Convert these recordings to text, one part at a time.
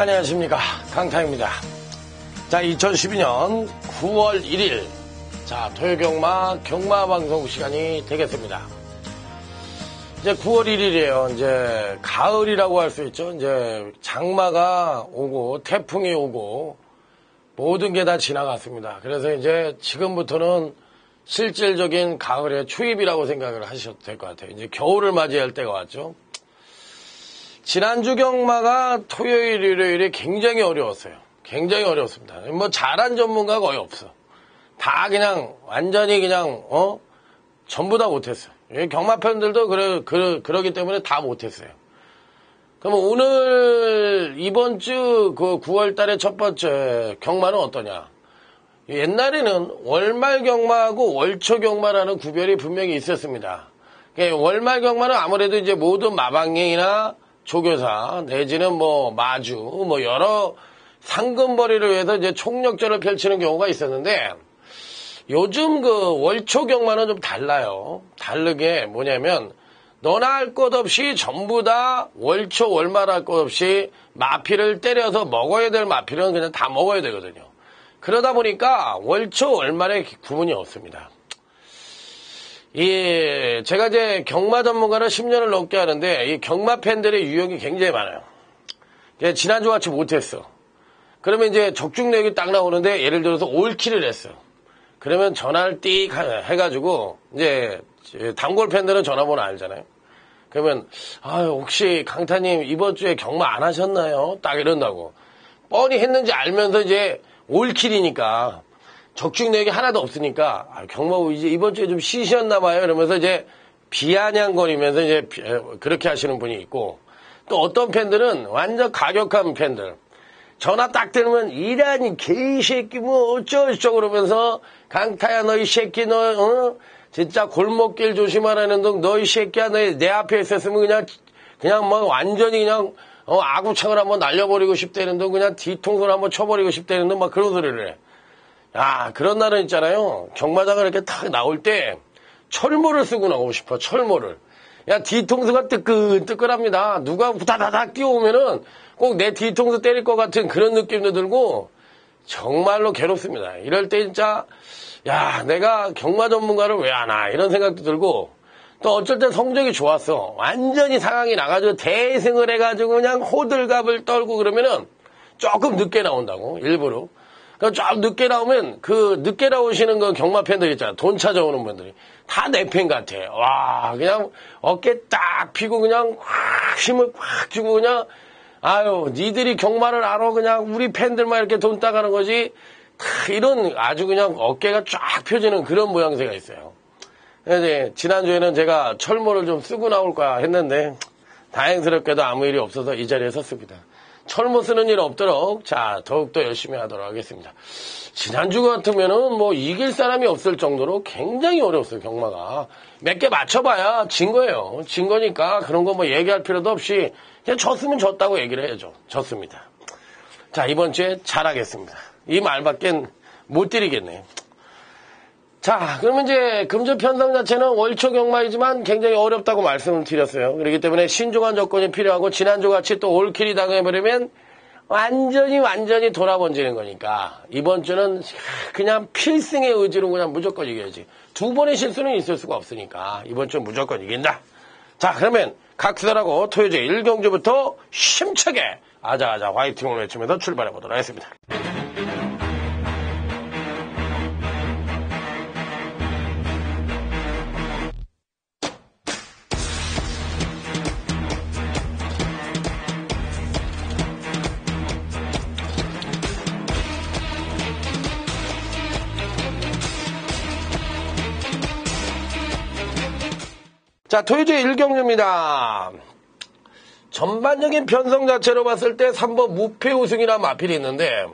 안녕하십니까, 강타입니다. 자, 2012년 9월 1일 자, 토요경마 경마방송 시간이 되겠습니다. 이제 9월 1일이에요. 이제 가을이라고 할 수 있죠. 이제 장마가 오고 태풍이 오고 모든 게 다 지나갔습니다. 그래서 이제 지금부터는 실질적인 가을의 초입이라고 생각을 하셔도 될 것 같아요. 이제 겨울을 맞이할 때가 왔죠. 지난주 경마가 토요일, 일요일에 굉장히 어려웠어요. 굉장히 어려웠습니다. 뭐 잘한 전문가가 거의 없어. 다 그냥 완전히 그냥 전부 다 못했어요. 경마편들도 그러기 때문에 다 못했어요. 그럼 오늘 이번 주 그 9월 달의 첫 번째 경마는 어떠냐? 옛날에는 월말 경마하고 월초 경마라는 구별이 분명히 있었습니다. 월말 경마는 아무래도 이제 모든 마방행이나 조교사 내지는 뭐 마주 뭐 여러 상금벌이를 위해서 이제 총력전을 펼치는 경우가 있었는데 요즘 그 월초 경마는 좀 달라요. 다르게 뭐냐면 너나 할 것 없이 전부 다 월초 월말 할 것 없이 마피를 때려서 먹어야 될 마피는 그냥 다 먹어야 되거든요. 그러다 보니까 월초 월말에 구분이 없습니다. 제가 이제 경마 전문가를 10년을 넘게 하는데 이 경마 팬들의 유형이 굉장히 많아요. 지난주 같이 못했어. 그러면 이제 적중력이 딱 나오는데 예를 들어서 올킬을 했어. 그러면 전화를 띡 해가지고 이제 단골 팬들은 전화번호 알잖아요. 그러면 혹시 강타님 이번 주에 경마 안 하셨나요? 딱 이런다고. 뻔히 했는지 알면서 이제 올킬이니까 적중력이 하나도 없으니까 경마 이제 이번 주에 좀 쉬셨나 봐요. 이러면서 이제 비아냥거리면서 이제 그렇게 하시는 분이 있고 또 어떤 팬들은 완전 가격한 팬들. 전화 딱 들으면 이라니 개새끼 뭐 어쩌고저쩌고 그러면서 강타야 너 이 새끼 너 진짜 골목길 조심하라는 둥 너 이 새끼야 너 내 앞에 있었으면 그냥 뭐 완전히 그냥 아구창을 한번 날려버리고 싶다는 둥 그냥 뒤통수를 한번 쳐버리고 싶다는 둥 막 그런 소리를 해. 야, 그런 날은 있잖아요. 경마장을 이렇게 탁 나올 때 철모를 쓰고 나오고 싶어. 철모를. 야, 뒤통수가 뜨끈뜨끈합니다. 누가 후다다닥 뛰어오면은 꼭 내 뒤통수 때릴 것 같은 그런 느낌도 들고 정말로 괴롭습니다. 이럴 때 진짜 야, 내가 경마 전문가를 왜 하나 이런 생각도 들고 또 어쩔 땐 성적이 좋았어. 완전히 상황이 나가지고 대승을 해가지고 그냥 호들갑을 떨고 그러면은 조금 늦게 나온다고 일부러. 그러니까 좀 늦게 나오면 그 늦게 나오시는 그 경마 팬들 있잖아. 돈 찾아오는 분들이 다 내 팬 같아. 와, 그냥 어깨 딱 피고 그냥 확 힘을 확 주고 그냥 니들이 경마를 알아 그냥 우리 팬들만 이렇게 돈 따가는 거지. 이런 아주 그냥 어깨가 쫙 펴지는 그런 모양새가 있어요. 그래서 지난주에는 제가 철모를 좀 쓰고 나올까 했는데 다행스럽게도 아무 일이 없어서 이 자리에 섰습니다. 철모 쓰는 일 없도록 자 더욱더 열심히 하도록 하겠습니다. 지난주 같으면은 뭐 이길 사람이 없을 정도로 굉장히 어려웠어요. 경마가 몇 개 맞춰봐야 진 거예요. 진 거니까 그런 거 뭐 얘기할 필요도 없이 그냥 졌으면 졌다고 얘기를 해야죠. 졌습니다. 자 이번 주에 잘하겠습니다. 이 말밖엔 못 드리겠네요. 자, 그러면 이제 금전 편성 자체는 월초 경마이지만 굉장히 어렵다고 말씀을 드렸어요. 그렇기 때문에 신중한 조건이 필요하고 지난주 같이 또 올킬이 당해버리면 완전히 돌아번지는 거니까 이번 주는 그냥 필승의 의지로 그냥 무조건 이겨야지. 두 번의 실수는 있을 수가 없으니까 이번 주는 무조건 이긴다. 자, 그러면 각수들하고 토요제 1경주부터 힘차게 아자아자 화이팅을 외치면서 출발해 보도록 하겠습니다. 자, 토요제 1경주입니다. 전반적인 편성 자체로 봤을 때 3번 무패 우승이나 마필이 있는데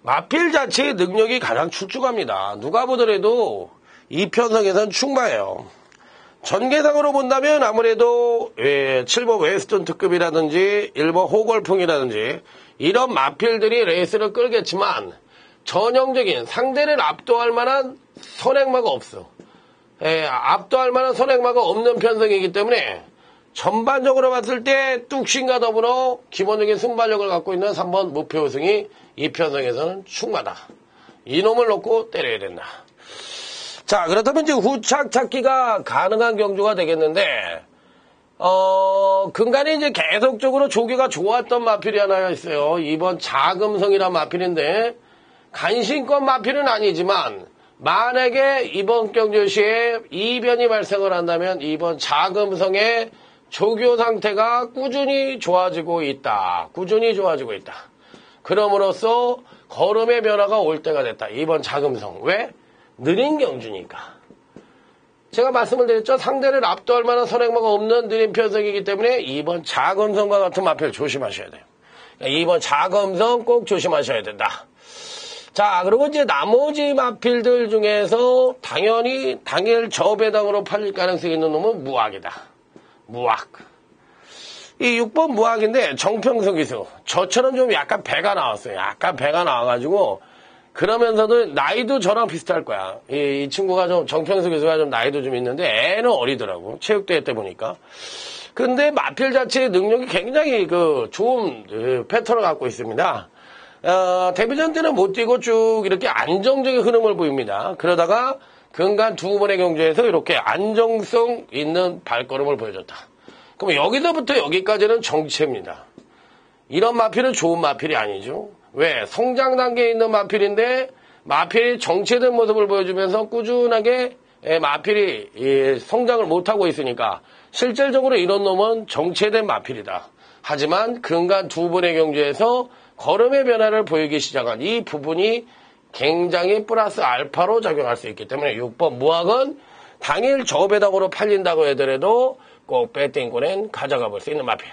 마필 자체의 능력이 가장 출중합니다. 누가 보더라도 이 편성에선 충마예요. 전개상으로 본다면 아무래도 7번 웨스턴 특급이라든지 1번 호걸풍이라든지 이런 마필들이 레이스를 끌겠지만 전형적인 상대를 압도할 만한 선행마가 없어. 압도할 만한 선행마가 없는 편성이기 때문에 전반적으로 봤을 때 뚝심과 더불어 기본적인 순발력을 갖고 있는 3번 무패 우승이 이 편성에서는 충마다. 이놈을 놓고 때려야 된다. 자, 그렇다면 이제 후착 찾기가 가능한 경주가 되겠는데, 근간에 이제 계속적으로 조기가 좋았던 마필이 하나 있어요. 2번 자금성이란 마필인데, 간신권 마필은 아니지만, 만약에 이번 경주 시에 이변이 발생을 한다면, 2번 자금성의 조교 상태가 꾸준히 좋아지고 있다. 꾸준히 좋아지고 있다. 그럼으로써 걸음의 변화가 올 때가 됐다. 2번 자금성. 왜? 느린 경주니까. 제가 말씀을 드렸죠. 상대를 압도할 만한 선행마가 없는 느린 편성이기 때문에 2번 자금성과 같은 마필 조심하셔야 돼요. 2번 자금성 꼭 조심하셔야 된다. 자, 그리고 이제 나머지 마필들 중에서 당연히 당일 저배당으로 팔릴 가능성이 있는 놈은 무학이다. 무학. 이 6번 무학인데 정평석 기수. 저처럼 좀 약간 배가 나왔어요. 약간 배가 나와가지고 그러면서도 나이도 저랑 비슷할 거야. 이 친구가 좀 정평석 기수가 좀 나이도 좀 있는데 애는 어리더라고. 체육대회 때 보니까. 근데 마필 자체의 능력이 굉장히 좋은 패턴을 갖고 있습니다. 데뷔전 때는 못 뛰고 쭉 이렇게 안정적인 흐름을 보입니다. 그러다가 근간 두 번의 경주에서 이렇게 안정성 있는 발걸음을 보여줬다. 그럼 여기서부터 여기까지는 정체입니다. 이런 마필은 좋은 마필이 아니죠. 왜? 성장 단계에 있는 마필인데 마필이 정체된 모습을 보여주면서 꾸준하게 마필이 성장을 못하고 있으니까 실질적으로 이런 놈은 정체된 마필이다. 하지만 근간 두 번의 경주에서 걸음의 변화를 보이기 시작한 이 부분이 굉장히 플러스 알파로 작용할 수 있기 때문에 6번 무학은 당일 저배당으로 팔린다고 하더라도 꼭 배팅권엔 가져가 볼 수 있는 마필.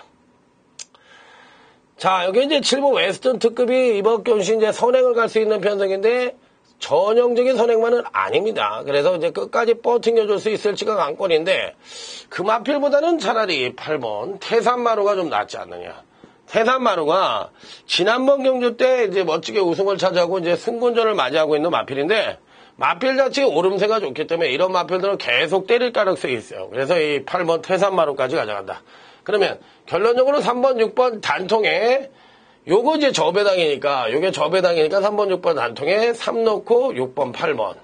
자, 여기 이제 7번 웨스턴 특급이 이번 경시 이제 선행을 갈 수 있는 편성인데 전형적인 선행만은 아닙니다. 그래서 이제 끝까지 버팅겨줄 수 있을지가 관건인데 그 마필보다는 차라리 8번 태산마루가 좀 낫지 않느냐. 태산마루가 지난번 경주 때 이제 멋지게 우승을 차지하고 이제 승군전을 맞이하고 있는 마필인데 마필 자체의 오름세가 좋기 때문에 이런 마필들은 계속 때릴 가능성이 있어요. 그래서 이 8번 태산마루까지 가져간다. 그러면 결론적으로 3번, 6번 단통에 요거 이제 저배당이니까 요게 저배당이니까 3번, 6번 단통에 3 넣고 6번, 8번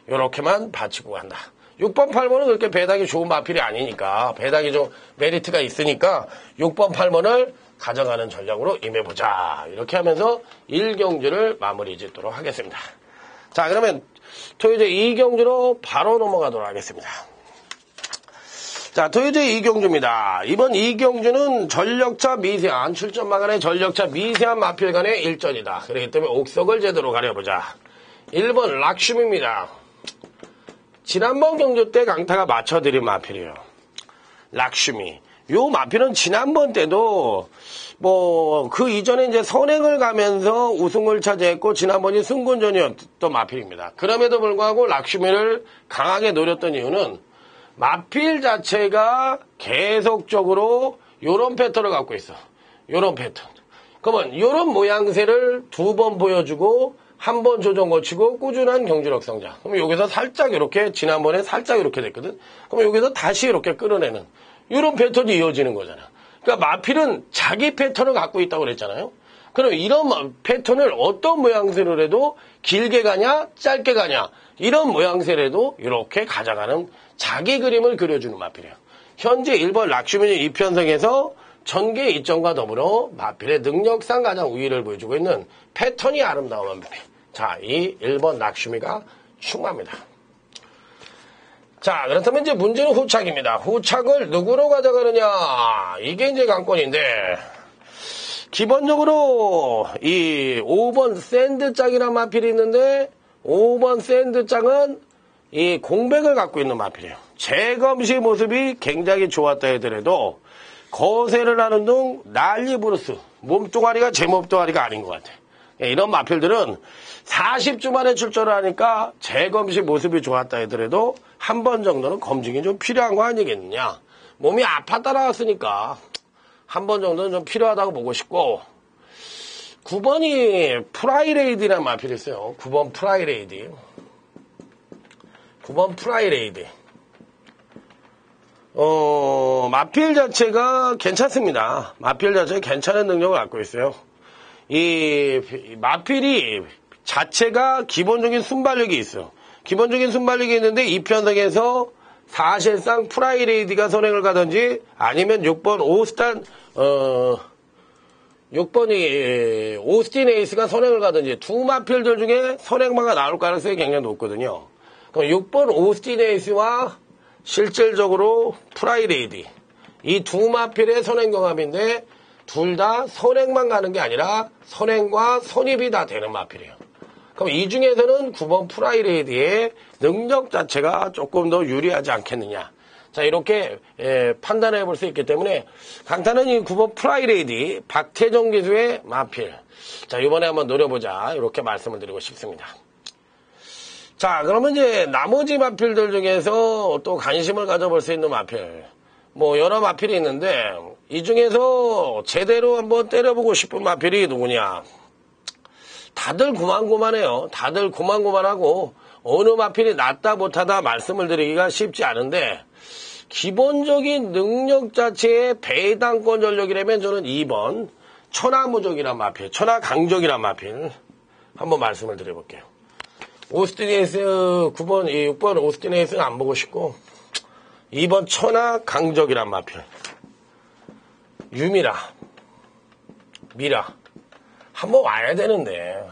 요렇게만 받치고 간다. 6번, 8번은 그렇게 배당이 좋은 마필이 아니니까 배당이 좀 메리트가 있으니까 6번, 8번을 가져가는 전략으로 임해보자. 이렇게 하면서 1경주를 마무리 짓도록 하겠습니다. 자, 그러면 토요제 2경주로 바로 넘어가도록 하겠습니다. 자, 토요제 2경주입니다. 이번 2경주는 전력차 미세한, 출전 마간의 전력차 미세한 마필 간의 일전이다. 그렇기 때문에 옥석을 제대로 가려보자. 1번 락춤입니다. 지난번 경주 때 강타가 맞춰드린 마필이에요. 락춤이. 요 마필은 지난번 때도 그 이전에 이제 선행을 가면서 우승을 차지했고 지난번이 승군전이었던 마필입니다. 그럼에도 불구하고 락슈미를 강하게 노렸던 이유는 마필 자체가 계속적으로 요런 패턴을 갖고 있어. 요런 패턴. 그러면 요런 모양새를 2번 보여주고 한 번 조정 거치고 꾸준한 경주력 성장. 그럼 여기서 살짝 이렇게 지난번에 살짝 이렇게 됐거든. 그럼 여기서 다시 이렇게 끌어내는 이런 패턴이 이어지는 거잖아. 그러니까 마필은 자기 패턴을 갖고 있다고 그랬잖아요. 그럼 이런 패턴을 어떤 모양새로 해도 길게 가냐 짧게 가냐 이런 모양새로 이렇게 가져가는 자기 그림을 그려주는 마필이에요. 현재 1번 락슈민이 이 편성에서 전개 이점과 더불어 마필의 능력상 가장 우위를 보여주고 있는 패턴이 아름다운 마필. 자, 이 1번 락슈미가 충마입니다. 자, 그렇다면 이제 문제는 후착입니다. 후착을 누구로 가져가느냐. 이게 이제 관건인데, 기본적으로 이 5번 샌드짝이라는 마필이 있는데, 5번 샌드짝은 이 공백을 갖고 있는 마필이에요. 재검시 모습이 굉장히 좋았다 하더라도, 거세를 하는 둥 난리 부르스. 몸뚱아리가 제 몸뚱아리가 아닌 것 같아. 이런 마필들은 40주 만에 출전을 하니까 재검시 모습이 좋았다 하더라도 한 번 정도는 검증이 좀 필요한 거 아니겠느냐. 몸이 아팠다 나왔으니까 한 번 정도는 좀 필요하다고 보고 싶고 9번이 프라이레이디라는 마필이 있어요. 9번 프라이레이디. 9번 프라이레이디. 마필 자체가 괜찮습니다. 마필 자체가 괜찮은 능력을 갖고 있어요. 이 마필이 자체가 기본적인 순발력이 있어요. 기본적인 순발력이 있는데 이 편성에서 사실상 프라이레이디가 선행을 가든지 아니면 6번 오스탄 6번이 오스틴 에이스가 선행을 가든지 두 마필들 중에 선행마가 나올 가능성이 굉장히 높거든요. 그럼 6번 오스틴 에이스와 실질적으로 프라이레이디 이 두 마필의 선행 경합인데 둘 다 선행만 가는 게 아니라 선행과 선입이 다 되는 마필이에요. 그럼 이 중에서는 9번 프라이레이디의 능력 자체가 조금 더 유리하지 않겠느냐. 자, 이렇게 판단해 볼 수 있기 때문에 강타는 이 9번 프라이레이디 박태정 기수의 마필. 자, 이번에 한번 노려보자. 이렇게 말씀을 드리고 싶습니다. 자, 그러면 이제 나머지 마필들 중에서 또 관심을 가져볼 수 있는 마필. 뭐 여러 마필이 있는데 이 중에서 제대로 한번 때려보고 싶은 마필이 누구냐. 다들 고만고만해요. 다들 고만고만하고 어느 마필이 낫다 못하다 말씀을 드리기가 쉽지 않은데 기본적인 능력 자체의 배당권 전력이라면 저는 2번 천하무적이란 마필, 천하강적이란 마필 한번 말씀을 드려볼게요. 오스틴 에이스 9번, 6번 오스틴 에이스는 안 보고 싶고 2번 천하강적이란 마필 유미라, 미라 한번 와야 되는데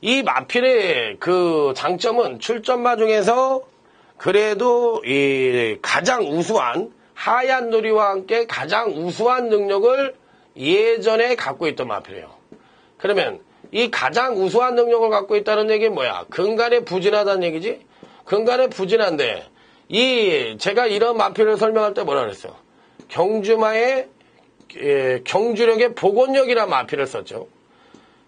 이 마필의 그 장점은 출전마 중에서 그래도 이 가장 우수한 하얀 누리와 함께 가장 우수한 능력을 예전에 갖고 있던 마필이에요. 그러면 이 가장 우수한 능력을 갖고 있다는 얘기는 뭐야? 근간에 부진하다는 얘기지? 근간에 부진한데 제가 이런 마필을 설명할 때 뭐라 그랬어? 경주마의 경주력의 복원력이라는 마필을 썼죠.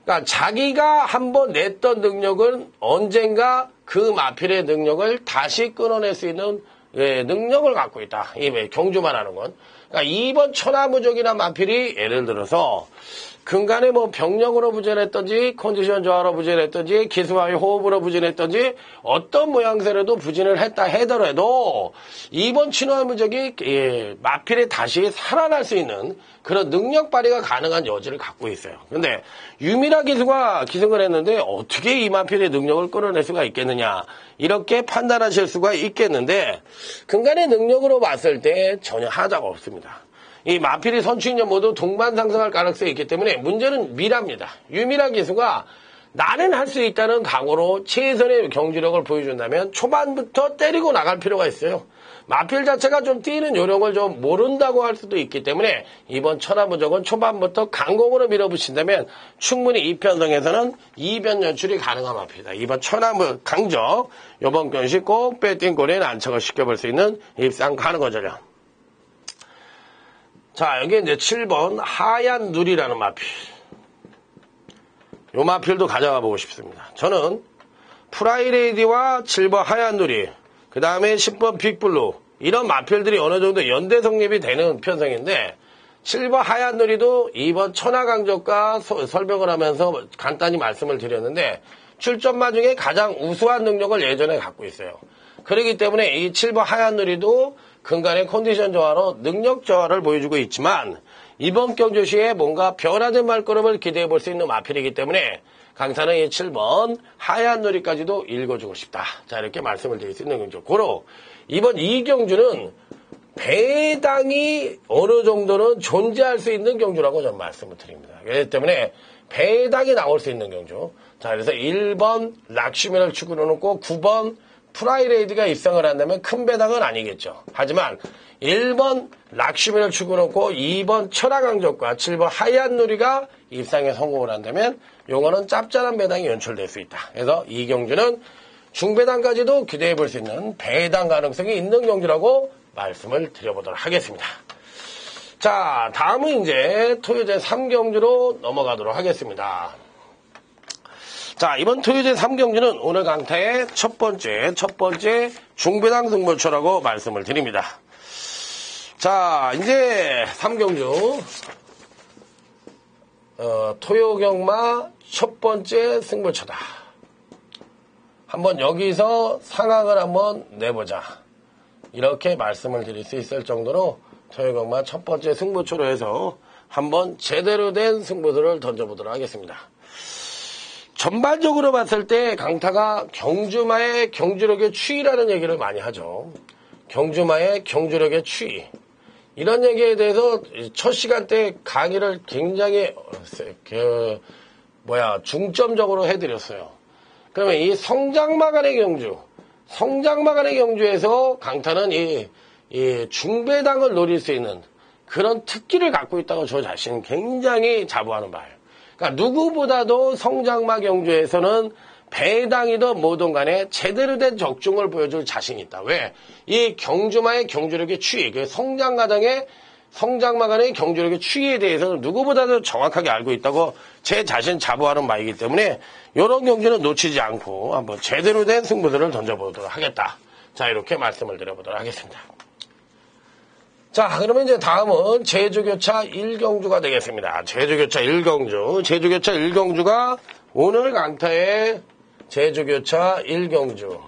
그러니까 자기가 한번 냈던 능력은 언젠가 그 마필의 능력을 다시 끊어낼 수 있는 능력을 갖고 있다. 이 경주만 건. 그러니까 2번 천하무적이나 마필이 예를 들어서 근간에 뭐 병력으로 부진했던지 컨디션 저하로 부진했던지 기수와의 호흡으로 부진했던지 어떤 모양새라도 부진을 했다 하더라도 2번 천하무적이 마필에 다시 살아날 수 있는 그런 능력 발휘가 가능한 여지를 갖고 있어요. 그런데 유미라 기수가 기승을 했는데 어떻게 이 마필의 능력을 끌어낼 수가 있겠느냐 이렇게 판단하실 수가 있겠는데 근간의 능력으로 봤을 때 전혀 하자가 없습니다. 이 마필이 선취인연 모두 동반 상승할 가능성이 있기 때문에 문제는 미라입니다. 유미라 기수가 나는 할 수 있다는 각오로 최선의 경주력을 보여준다면 초반부터 때리고 나갈 필요가 있어요. 마필 자체가 좀 뛰는 요령을 좀 모른다고 할 수도 있기 때문에 이번 천하무적은 초반부터 강공으로 밀어붙인다면 충분히 이 편성에서는 2변 연출이 가능한 마필이다. 이번 천하무 강적 이번 견시 꼭 배팅골에 난척을 시켜볼 수 있는 입상 가능거든요. 자, 여기 이제 7번 하얀 누리라는 마필. 요 마필도 가져가 보고 싶습니다. 저는 프라이레이디와 7번 하얀 누리, 그 다음에 10번 빅블루, 이런 마필들이 어느 정도 연대 성립이 되는 편성인데, 7번 하얀 누리도 2번 천하강적과 설명을 하면서 간단히 말씀을 드렸는데, 출전마 중에 가장 우수한 능력을 예전에 갖고 있어요. 그렇기 때문에 이 7번 하얀 누리도 근간의 컨디션 저하로 능력 저하를 보여주고 있지만 이번 경주시에 뭔가 변화된 말걸음을 기대해 볼 수 있는 마필이기 때문에 강타는 이 7번 하얀 누리까지도 읽어주고 싶다. 자, 이렇게 말씀을 드릴 수 있는 경주. 고로 이번 이 경주는 배당이 어느 정도는 존재할 수 있는 경주라고 저는 말씀을 드립니다. 그렇기 때문에 배당이 나올 수 있는 경주. 자, 그래서 1번 락슈미를 축으로 놓고 9번 프라이레이드가 입상을 한다면 큰 배당은 아니겠죠. 하지만 1번 락슈미를 축으로 놓고 2번 천하강적과 7번 하얀 누리가 입상에 성공을 한다면 요거는 짭짤한 배당이 연출될 수 있다. 그래서 이 경주는 중배당까지도 기대해 볼 수 있는 배당 가능성이 있는 경주라고 말씀을 드려보도록 하겠습니다. 자, 다음은 이제 토요제 3경주로 넘어가도록 하겠습니다. 자, 이번 토요제 3경주는 오늘 강타의 첫 번째 중배당 승부처라고 말씀을 드립니다. 자, 이제 3경주 토요경마 첫 번째 승부처다. 한번 여기서 상황을 한번 내보자. 이렇게 말씀을 드릴 수 있을 정도로 토요경마 첫 번째 승부처로 해서 한번 제대로 된 승부들을 던져보도록 하겠습니다. 전반적으로 봤을 때 강타가 경주마의 경주력의 추이라는 얘기를 많이 하죠. 경주마의 경주력의 추이. 이런 얘기에 대해서 첫 시간 때 강의를 굉장히 중점적으로 해드렸어요. 그러면 이 성장마간의 경주에서 강타는 이 중배당을 노릴 수 있는 그런 특기를 갖고 있다고 저 자신은 굉장히 자부하는 바예요. 그러니까 누구보다도 성장마 경주에서는 배당이든 뭐든 간에 제대로 된 적중을 보여줄 자신이 있다. 왜? 이 경주마의 경주력의 추이, 그 성장마간의 경주력의 추이에 대해서는 누구보다도 정확하게 알고 있다고 제 자신 자부하는 바이기 때문에 이런 경주는 놓치지 않고 한번 제대로 된 승부들을 던져보도록 하겠다. 자, 이렇게 말씀을 드려보도록 하겠습니다. 자, 그러면 이제 다음은 제주교차 1경주가 되겠습니다. 제주교차 1경주가 오늘 강타의 제주교차 1경주가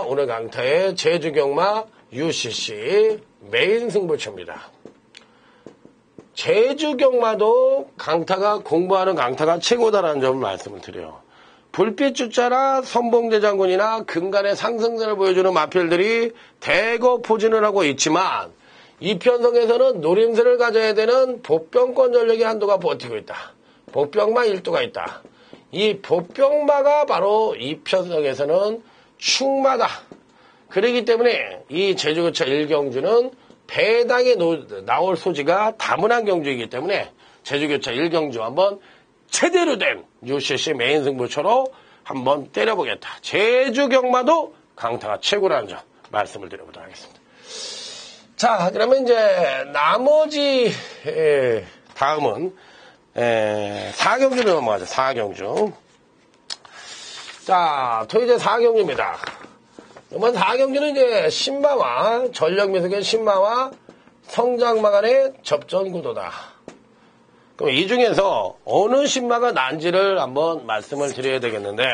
오늘 강타의 제주경마 UCC 메인 승부처입니다. 제주경마도 강타가 공부하는 강타가 최고다라는 점을 말씀을 드려요. 불빛주자나 선봉대장군이나 근간의 상승세를 보여주는 마필들이 대거 포진을 하고 있지만 이 편성에서는 노림세를 가져야 되는 보병권 전력의 한도가 버티고 있다. 보병마 1도가 있다. 이 보병마가 바로 이 편성에서는 충마다. 그렇기 때문에 이 제주교차 1경주는 배당에 나올 소지가 다문한 경주이기 때문에 제주교차 1경주 한번 제대로 된 UCC 메인 승부처로 한번 때려보겠다. 제주경마도 강타가 최고라는 점 말씀을 드려보도록 하겠습니다. 자, 그러면 이제 나머지 다음은 4경주로 넘어가죠. 4경주. 자, 토요제 4경주입니다. 이번 4경주는 이제 신마와 전력미석의 신마와 성장마간의 접전구도다. 그럼 이 중에서 어느 신마가 난지를 한번 말씀을 드려야 되겠는데,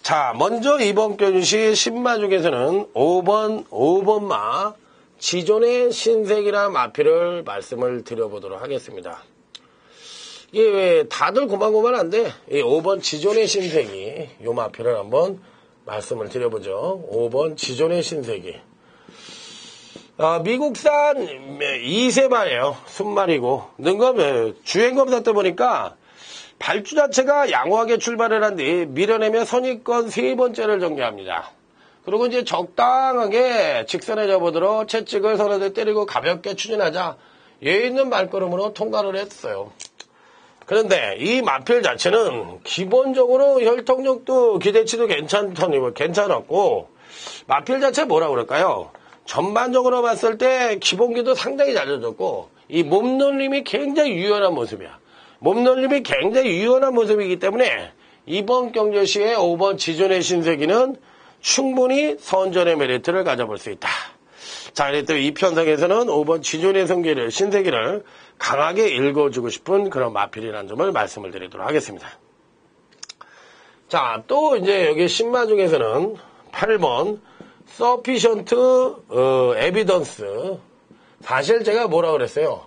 자, 먼저 이번 경주시 신마 중에서는 5번마 지존의 신색이라는 마필을 말씀을 드려보도록 하겠습니다. 이게 왜 다들 고만고만한데 이 5번 지존의 신색이 요 마필을 한번 말씀을 드려보죠. 5번 지존의 신색이 미국산 2세마예요. 순말이고 능검 주행검사 때 보니까 발주 자체가 양호하게 출발을 한 뒤 밀어내며 선입권 3번째를 전개합니다. 그리고 이제 적당하게 직선에 접어들어 채찍을 서너대 때리고 가볍게 추진하자 예의 있는 발걸음으로 통과를 했어요. 그런데 이 마필 자체는 기본적으로 혈통력도 기대치도 괜찮았고 마필 자체 뭐라 그럴까요? 전반적으로 봤을 때 기본기도 상당히 잘 젖었고 이 몸놀림이 굉장히 유연한 모습이야. 몸놀림이 굉장히 유연한 모습이기 때문에 이번 경주시의 5번 지존의 신세기는 충분히 선전의 메리트를 가져볼 수 있다. 자, 그래도 이 편성에서는 5번 지존의 신세기를 강하게 읽어주고 싶은 그런 마필이라는 점을 말씀을 드리도록 하겠습니다. 자, 또 이제 여기 신마 중에서는 8번 서피션트 에비던스. 사실 제가 뭐라 그랬어요?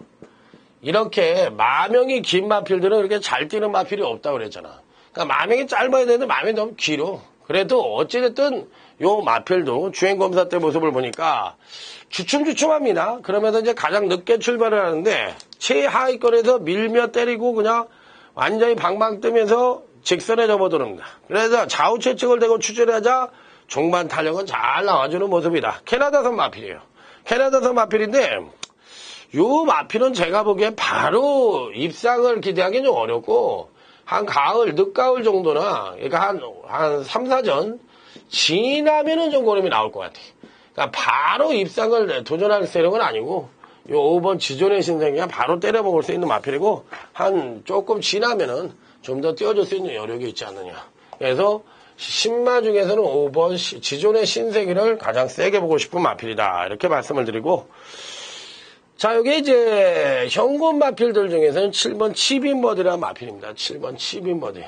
이렇게 마명이 긴 마필들은 그렇게 잘 뛰는 마필이 없다고 그랬잖아. 그러니까 마명이 짧아야 되는데 마명이 너무 길어. 그래도 어찌됐든 요 마필도 주행검사 때 모습을 보니까 주춤주춤합니다. 그러면서 이제 가장 늦게 출발을 하는데 최하위권에서 밀며 때리고 그냥 완전히 방방 뜨면서 직선에 접어드는다. 그래서 좌우 채찍을 대고 추진하자 종반 탄력은 잘 나와주는 모습이다. 캐나다산 마필이에요. 캐나다산 마필인데 요 마필은 제가 보기에 바로 입상을 기대하기는 좀 어렵고 한 가을, 늦가을 정도나 그러니까 한 3, 4전 지나면은 좀 고름이 나올 것 같아. 그러니까 바로 입상을 도전할 세력은 아니고 요 5번 지존의 신생이가 바로 때려먹을 수 있는 마필이고 한 조금 지나면은 좀 더 띄워줄 수 있는 여력이 있지 않느냐. 그래서 신마 중에서는 5번 지존의 신세기를 가장 세게 보고 싶은 마필이다. 이렇게 말씀을 드리고 자, 여기 이제 현금 마필들 중에서는 7번 치빈버디라는 마필입니다. 7번 치빈버디.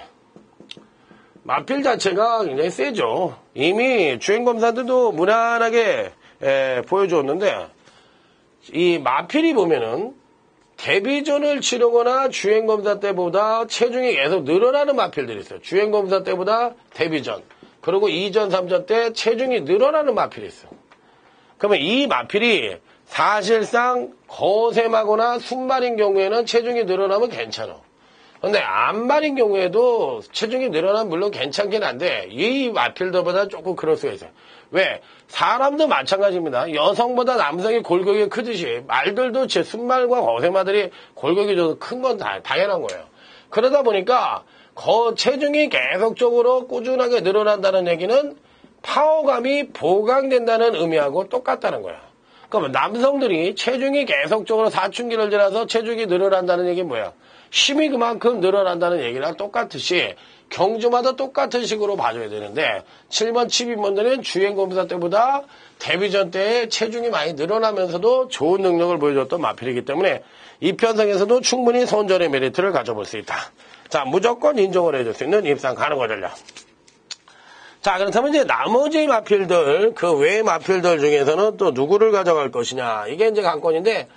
마필 자체가 굉장히 세죠. 이미 주행검사들도 무난하게 보여줬는데 이 마필이 보면은 데뷔전을 치르거나 주행검사 때보다 체중이 계속 늘어나는 마필들이 있어요. 주행검사 때보다 데뷔전 그리고 2전, 3전 때 체중이 늘어나는 마필이 있어요. 그러면 이 마필이 사실상 거셈하거나 순말인 경우에는 체중이 늘어나면 괜찮아. 근데 암말인 경우에도 체중이 늘어나면 물론 괜찮긴 한데 이 마필들보다 조금 그럴 수가 있어요. 왜? 사람도 마찬가지입니다. 여성보다 남성이 골격이 크듯이 말들도 제 순말과 거셈마들이 골격이 좀 큰 건 당연한 거예요. 그러다 보니까 체중이 계속적으로 꾸준하게 늘어난다는 얘기는 파워감이 보강된다는 의미하고 똑같다는 거야. 그러면 남성들이 체중이 계속적으로 사춘기를 지나서 체중이 늘어난다는 얘기는 뭐야? 힘이 그만큼 늘어난다는 얘기랑 똑같듯이 경주마다 똑같은 식으로 봐줘야 되는데 7번 12번들은 주행검사 때보다 데뷔전 때의 체중이 많이 늘어나면서도 좋은 능력을 보여줬던 마필이기 때문에 이 편성에서도 충분히 선전의 메리트를 가져볼 수 있다. 자, 무조건 인정을 해줄 수 있는 입상 가능한 전략. 자, 그렇다면 이제 나머지 마필들, 그 외의 마필들 중에서는 또 누구를 가져갈 것이냐. 이게 이제 관건인데,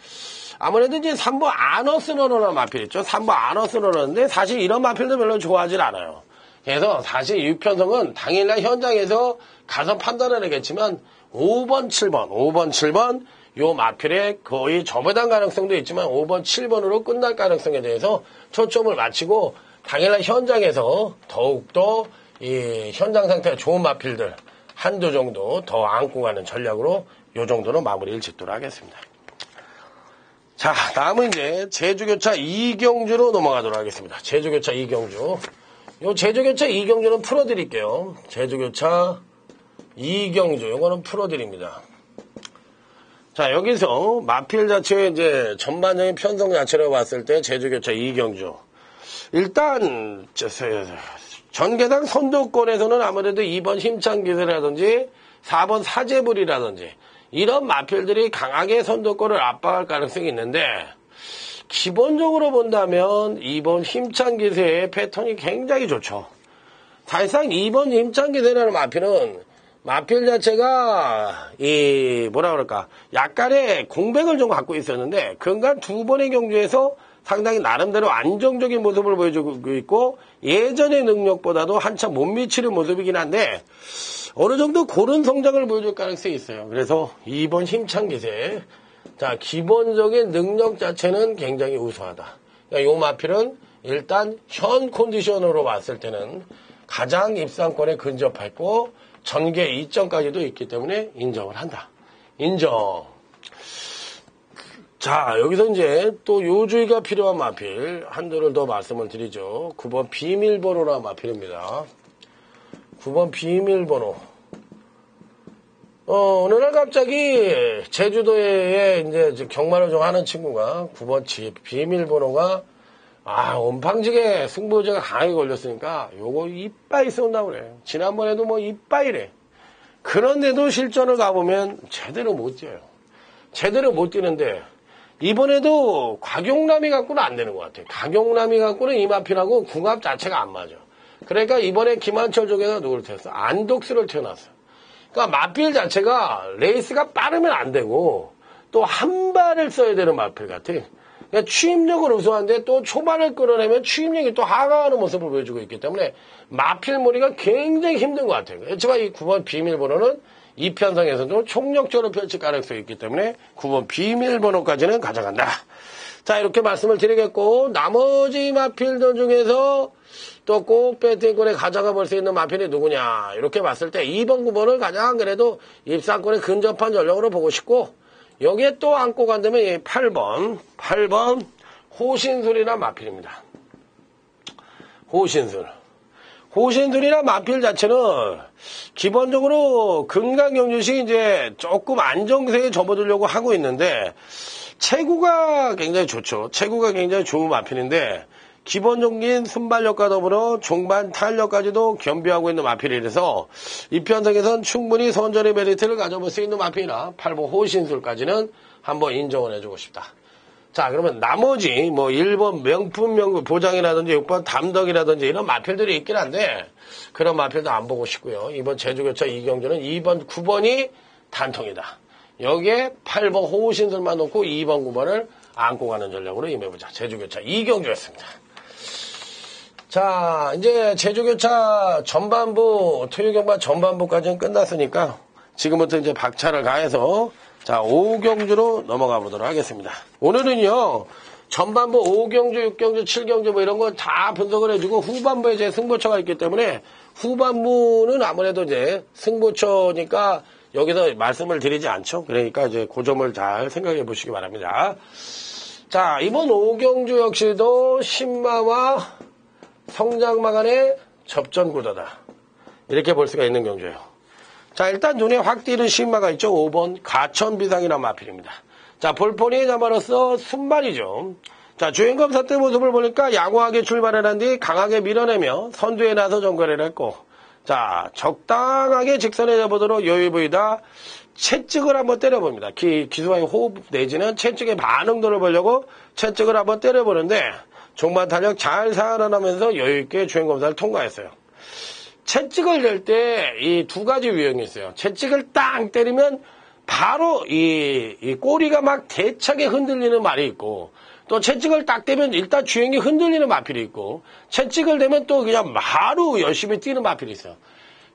아무래도 이제 3번 아너스너러라는 마필 있죠. 3번 아너스너러인데, 사실 이런 마필도 별로 좋아하진 않아요. 그래서 사실 이 편성은 당일날 현장에서 가서 판단을 하겠지만, 5번, 7번, 요 마필에 거의 접어단 가능성도 있지만, 5번, 7번으로 끝날 가능성에 대해서 초점을 맞추고, 당일날 현장에서 더욱더 이 현장 상태가 좋은 마필들 한두 정도 더 안고 가는 전략으로 요 정도는 마무리를 짓도록 하겠습니다. 자, 다음은 이제 제주교차 이경주로 넘어가도록 하겠습니다. 제주교차 이경주. 요 제주교차 이경주는 풀어드릴게요. 제주교차 이경주. 요거는 풀어드립니다. 자, 여기서 마필 자체의 이제 전반적인 편성 자체로 봤을 때 제주교차 이경주. 일단, 전개당 선두권에서는 아무래도 2번 힘찬 기세라든지 4번 사제불이라든지 이런 마필들이 강하게 선두권을 압박할 가능성이 있는데 기본적으로 본다면 2번 힘찬 기세의 패턴이 굉장히 좋죠. 사실상 2번 힘찬 기세라는 마필은 마필 자체가 약간의 공백을 좀 갖고 있었는데 그간 두 번의 경주에서 상당히 나름대로 안정적인 모습을 보여주고 있고 예전의 능력보다도 한참 못 미치는 모습이긴 한데 어느 정도 고른 성장을 보여줄 가능성이 있어요. 그래서 2번 힘찬 기세. 자, 기본적인 능력 자체는 굉장히 우수하다. 그러니까 요 마필은 일단 현 컨디션으로 봤을 때는 가장 입상권에 근접했고 전개 2점까지도 있기 때문에 인정을 한다. 인정. 자, 여기서 이제 또 요주의가 필요한 마필 한두를 더 말씀을 드리죠. 9번 비밀번호라 마필입니다. 9번 비밀번호. 어느 날 갑자기 제주도에 이제 경마를 좀 하는 친구가 9번 비밀번호가 온팡지게 승부조가 강하게 걸렸으니까 요거 이빠이 쏜다고 그래. 지난번에도 뭐 이빠이래. 그런데도 실전을 가보면 제대로 못 뛰어요. 제대로 못 뛰는데 이번에도 곽용남이 갖고는 안 되는 것 같아요. 곽용남이 갖고는 이 마필하고 궁합 자체가 안 맞아. 그러니까 이번에 김한철 쪽에다 누구를 태웠어? 안독수를 태어났어. 그러니까 마필 자체가 레이스가 빠르면 안 되고 또 한 발을 써야 되는 마필 같아. 그러니까 추임력은 우수한데 또 초반을 끌어내면 추임력이 또 하강하는 모습을 보여주고 있기 때문에 마필몰이가 굉장히 힘든 것 같아요. 그렇지만 이 9번 비밀번호는 이 편성에서도 총력적으로 펼칠 가능성이 있기 때문에 9번 비밀번호까지는 가져간다. 자, 이렇게 말씀을 드리겠고 나머지 마필들 중에서 또 꼭 배팅권에 가져가 볼 수 있는 마필이 누구냐 이렇게 봤을 때 2번 9번을 가장 그래도 입상권에 근접한 전력으로 보고 싶고 여기에 또 안고 간다면 8번 호신술이란 마필입니다. 호신술이란 마필 자체는 기본적으로 금강경주시 이제 조금 안정세에 접어들려고 하고 있는데 체구가 굉장히 좋죠. 체구가 굉장히 좋은 마필인데 기본적인 순발력과 더불어 종반 탄력까지도 겸비하고 있는 마필이라서 이 편성에선 충분히 선전의 메리트를 가져볼 수 있는 마필이라 8번 호신술까지는 한번 인정을 해주고 싶다. 자, 그러면 나머지, 뭐, 1번 명품 보장이라든지 6번 담덕이라든지 이런 마필들이 있긴 한데, 그런 마필도 안 보고 싶고요. 이번 제주교차 이경주는 2번, 9번이 단통이다. 여기에 8번 호신술만 놓고 2번, 9번을 안고 가는 전략으로 임해보자. 제주교차 이경주였습니다. 자, 이제 제주교차 전반부, 토요경마 전반부까지는 끝났으니까, 지금부터 이제 박차를 가해서, 자, 5경주로 넘어가 보도록 하겠습니다. 오늘은요, 전반부 5경주, 6경주, 7경주 뭐 이런 거 다 분석을 해주고, 후반부에 이제 승부처가 있기 때문에, 후반부는 아무래도 이제 승부처니까, 여기서 말씀을 드리지 않죠. 그러니까 이제 그 점을 잘 생각해 보시기 바랍니다. 자, 이번 5경주 역시도 신마와 성장마 간의 접전 구도다. 이렇게 볼 수가 있는 경주예요. 자, 일단 눈에 확 띄는 신마가 있죠. 5번 가천비상이라는 마필입니다. 자, 볼포니의 자마로서 순발이죠. 자, 주행검사 때 모습을 보니까 양호하게 출발을 한 뒤 강하게 밀어내며 선두에 나서 전거래를 했고, 자, 적당하게 직선에 잡아보도록 여유 보이다 채찍을 한번 때려봅니다. 기수와의 호흡 내지는 채찍의 반응도를 보려고 채찍을 한번 때려보는데 종반 탄력 잘 살아나면서 여유있게 주행검사를 통과했어요. 채찍을 낼 때 이 두 가지 유형이 있어요. 채찍을 딱 때리면 바로 이 꼬리가 막 대차게 흔들리는 말이 있고, 또 채찍을 딱 대면 일단 주행이 흔들리는 마필이 있고, 채찍을 대면 또 그냥 바로 열심히 뛰는 마필이 있어요.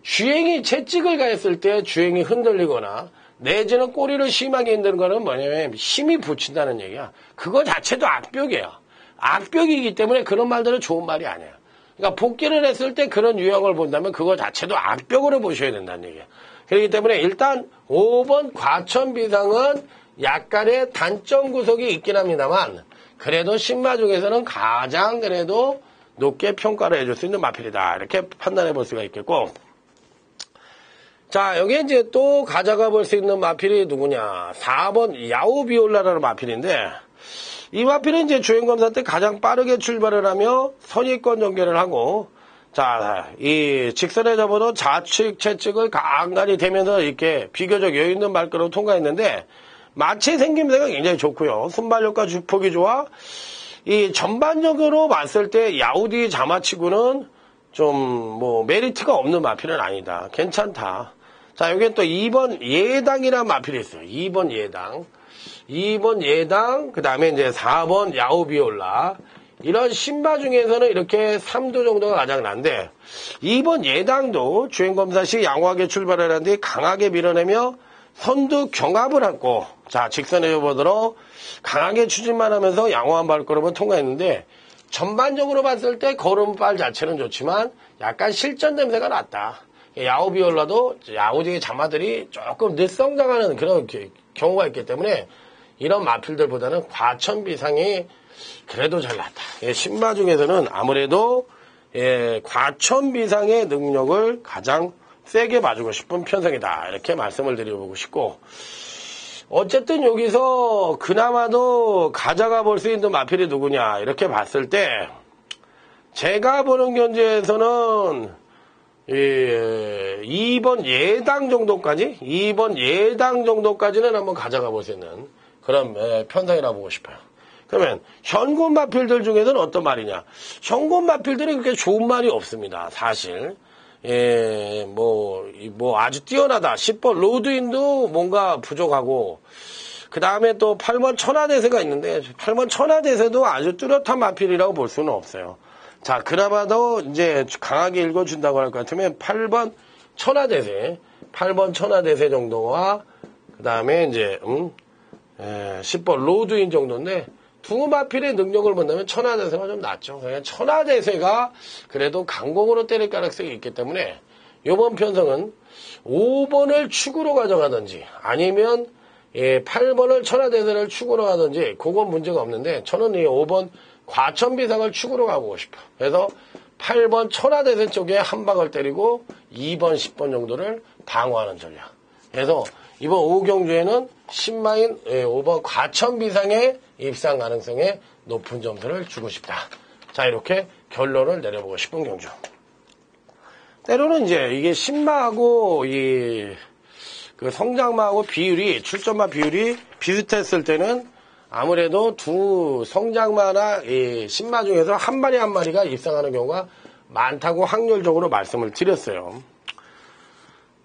주행이 채찍을 가했을 때 주행이 흔들리거나 내지는 꼬리를 심하게 흔드는 거는 뭐냐면 힘이 붙인다는 얘기야. 그거 자체도 악벽이에요. 악벽이기 때문에 그런 말들은 좋은 말이 아니에요. 그러니까 복귀를 했을 때 그런 유형을 본다면 그거 자체도 악벽으로 보셔야 된다는 얘기예요. 그렇기 때문에 일단 5번 과천비상은 약간의 단점 구석이 있긴 합니다만 그래도 신마 중에서는 가장 그래도 높게 평가를 해줄 수 있는 마필이다. 이렇게 판단해 볼 수가 있겠고, 자, 여기에 이제 또 가져가 볼 수 있는 마필이 누구냐. 4번 야오비올라라는 마필인데, 이 마필은 이제 주행검사 때 가장 빠르게 출발을 하며 선입권 전개를 하고, 자, 이 직선에 접어도 좌측, 채찍을 간간히 대면서 이렇게 비교적 여유 있는 발걸음으로 통과했는데, 마체 생김새가 굉장히 좋고요. 순발력과 주폭이 좋아. 이 전반적으로 봤을 때 야우디 자마치고는 좀 뭐 메리트가 없는 마필은 아니다. 괜찮다. 자, 여기에 또 2번 예당이라는 마필이 있어요. 2번 예당. 2번 예당, 그 다음에 이제 4번 야오비올라. 이런 신마 중에서는 이렇게 3도 정도가 가장 난데, 2번 예당도 주행검사 시 양호하게 출발을 한 뒤 강하게 밀어내며 선두 경합을 하고, 자, 직선에 접어들어 강하게 추진만 하면서 양호한 발걸음을 통과했는데, 전반적으로 봤을 때 걸음발 자체는 좋지만 약간 실전 냄새가 났다. 야오비올라도 야오디의 자마들이 조금 늦성장하는 그런 경우가 있기 때문에 이런 마필들보다는 과천비상이 그래도 잘났다. 신마 중에서는 아무래도 과천비상의 능력을 가장 세게 봐주고 싶은 편성이다. 이렇게 말씀을 드려보고 싶고, 어쨌든 여기서 그나마도 가져가 볼 수 있는 마필이 누구냐 이렇게 봤을 때 제가 보는 견지에서는 2번 예당 정도까지는 한번 가져가 볼 수 있는 그런 편성이라 보고 싶어요. 그러면 현군 마필들 중에서는 어떤 말이냐? 현군 마필들이 그렇게 좋은 말이 없습니다. 사실. 뭐 아주 뛰어나다. 10번 로드인도 뭔가 부족하고, 그 다음에 또 8번 천하대세가 있는데 8번 천하대세도 아주 뚜렷한 마필이라고 볼 수는 없어요. 자, 그나마도 이제 강하게 읽어준다고 할 것 같으면 8번 천하대세 정도와 그 다음에 이제 10번 로드인 정도인데, 두 마필의 능력을 본다면 천하대세가 좀 낫죠. 그러니까 천하대세가 그래도 강공으로 때릴 가능성이 있기 때문에 이번 편성은 5번을 축으로 가져가든지 아니면 8번을 천하대세를 축으로 가든지 그건 문제가 없는데, 저는 이 5번 과천비상을 축으로 가고 싶어. 그래서 8번 천하대세 쪽에 한 방을 때리고 2번, 10번 정도를 방어하는 전략. 그래서 이번 5경주에는 신마인 5번 과천비상의 입상 가능성에 높은 점수를 주고 싶다. 자, 이렇게 결론을 내려보고 싶은 경주. 때로는 이제 이게 신마하고 그 성장마하고 비율이, 출전마 비율이 비슷했을 때는 아무래도 두 성장마나 이 신마 중에서 한 마리 한 마리가 입상하는 경우가 많다고 확률적으로 말씀을 드렸어요.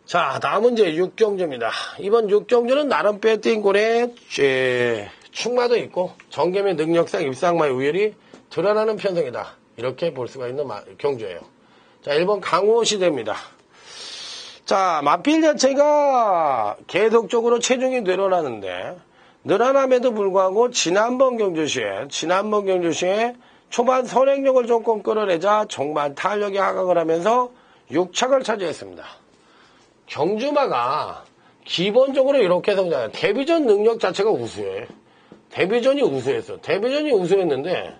자, 다음은 이제 육경주입니다. 이번 육경주는 나름 빼뛴 꼴에 충마도 있고 정개미 능력상 입상마의 우열이 드러나는 편성이다. 이렇게 볼 수가 있는 경주예요. 자, 1번 강호시대입니다. 자, 마필 자체가 계속적으로 체중이 늘어나는데 늘어남에도 불구하고 지난번 경주시에 초반 선행력을 조금 끌어내자 종반 탄력이 하강을 하면서 6착을 차지했습니다. 경주마가 기본적으로 이렇게 성장해요. 데뷔전 능력 자체가 우수해. 데뷔전이 우수했어. 데뷔전이 우수했는데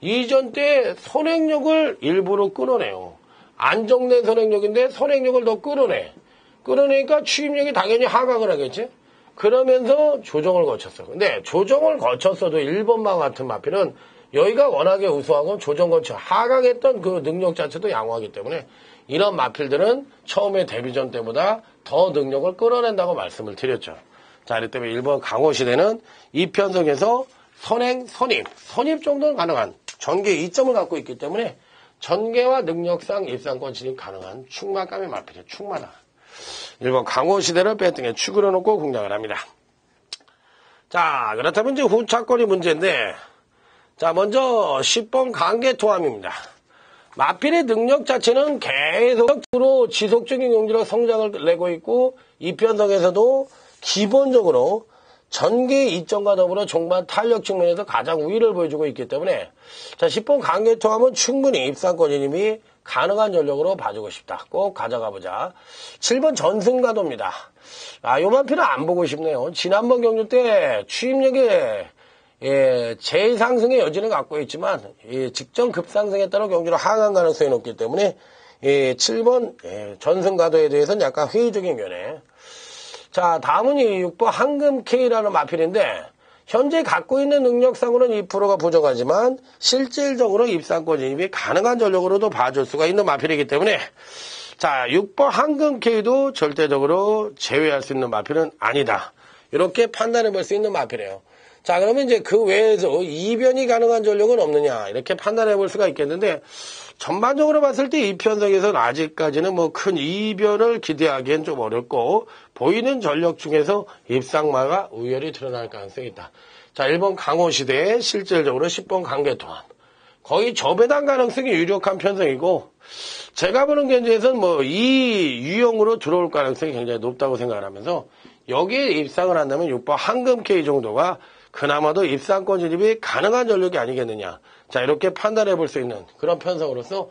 이전 때 선행력을 일부러 끌어내요. 안정된 선행력인데 선행력을 더 끌어내. 끌어내니까 추임력이 당연히 하강을 하겠지. 그러면서 조정을 거쳤어. 근데 조정을 거쳤어도 1번마 같은 마필은 여기가 워낙에 우수하고 조정 거쳐 하강했던 그 능력 자체도 양호하기 때문에 이런 마필들은 처음에 데뷔전 때보다 더 능력을 끌어낸다고 말씀을 드렸죠. 자, 그렇기 때문에 1번 강호시대는 이 편성에서 선행, 선입 정도는 가능한 전개 2점을 갖고 있기 때문에 전개와 능력상 입상권 진입 가능한 충마감의 마필이에요. 충마다. 1번 강호시대를 빼등에 축으로 놓고 공략을 합니다. 자, 그렇다면 이제 후차권이 문제인데, 자, 먼저 10번 강개토함입니다. 마필의 능력 자체는 계속으로 지속적인 경주력 성장을 내고 있고, 이 편성에서도 기본적으로 전개 이점과 더불어 종반 탄력 측면에서 가장 우위를 보여주고 있기 때문에, 자, 10번 강개토함은 충분히 입상권 진입이 가능한 전력으로 봐주고 싶다. 꼭 가져가보자. 7번 전승가도입니다. 아, 요 마필은 안 보고 싶네요. 지난번 경주 때 취임력에 재상승의 여지는 갖고 있지만 직전 급상승에 따라 경주로 하강 가능성이 높기 때문에 7번 전승가도에 대해서는 약간 회의적인 견해. 자, 다음은 6번 황금K라는 마필인데 현재 갖고 있는 능력상으로는 2%가 부족하지만 실질적으로 입상권 진입이 가능한 전력으로도 봐줄 수가 있는 마필이기 때문에 자, 6번 황금K도 절대적으로 제외할 수 있는 마필은 아니다. 이렇게 판단해 볼 수 있는 마필이에요. 자, 그러면 이제 그 외에서 이변이 가능한 전력은 없느냐 이렇게 판단해 볼 수가 있겠는데 전반적으로 봤을 때 이 편성에서는 아직까지는 뭐 큰 이변을 기대하기엔 좀 어렵고 보이는 전력 중에서 입상마가 우열이 드러날 가능성이 있다. 자, 1번 강호시대에 실질적으로 10번 강개토함. 거의 저배당 가능성이 유력한 편성이고 제가 보는 견지에서는 뭐 이 유형으로 들어올 가능성이 굉장히 높다고 생각을 하면서 여기에 입상을 한다면 6번 황금K 정도가 그나마도 입상권 진입이 가능한 전력이 아니겠느냐. 자, 이렇게 판단해 볼 수 있는 그런 편성으로서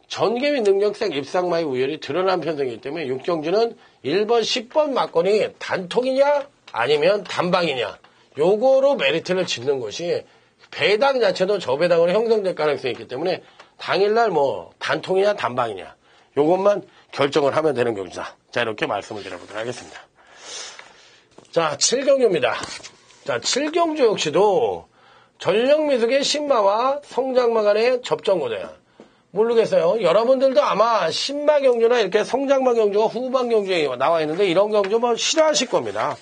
전개미 능력상 입상마의 우열이 드러난 편성이기 때문에 육경주는 1번, 10번 막건이 단통이냐 아니면 단방이냐 요거로 메리트를 짓는 것이 배당 자체도 저배당으로 형성될 가능성이 있기 때문에 당일날 뭐 단통이냐 단방이냐 요것만 결정을 하면 되는 경주다. 자, 이렇게 말씀을 드려보도록 하겠습니다. 자, 7경주입니다. 자, 7경주 역시도 전력미숙의 신마와 성장마 간의 접전구도야. 모르겠어요. 여러분들도 아마 신마 경주나 이렇게 성장마 경주가 후반 경주에 나와 있는데 이런 경주 뭐 싫어하실 겁니다.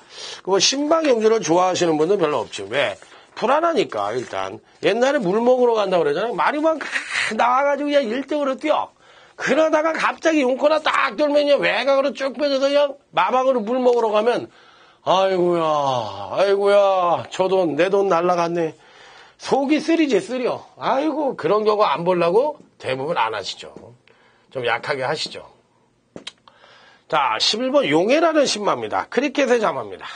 그 신마 경주를 좋아하시는 분은 별로 없죠. 왜? 불안하니까 일단. 옛날에 물 먹으러 간다고 그러잖아요. 말이만 나와가지고 그냥 1등으로 뛰어. 그러다가 갑자기 용코나 딱 돌면요. 외곽으로 쭉 빼져서 그냥 마방으로 물 먹으러 가면 아이고야, 저 돈, 내 돈 날라갔네. 속이 쓰리지, 쓰려. 아이고, 그런 경우 안 보려고 대부분 안 하시죠. 좀 약하게 하시죠. 자, 11번 용해라는 신마입니다. 크리켓의 자마입니다.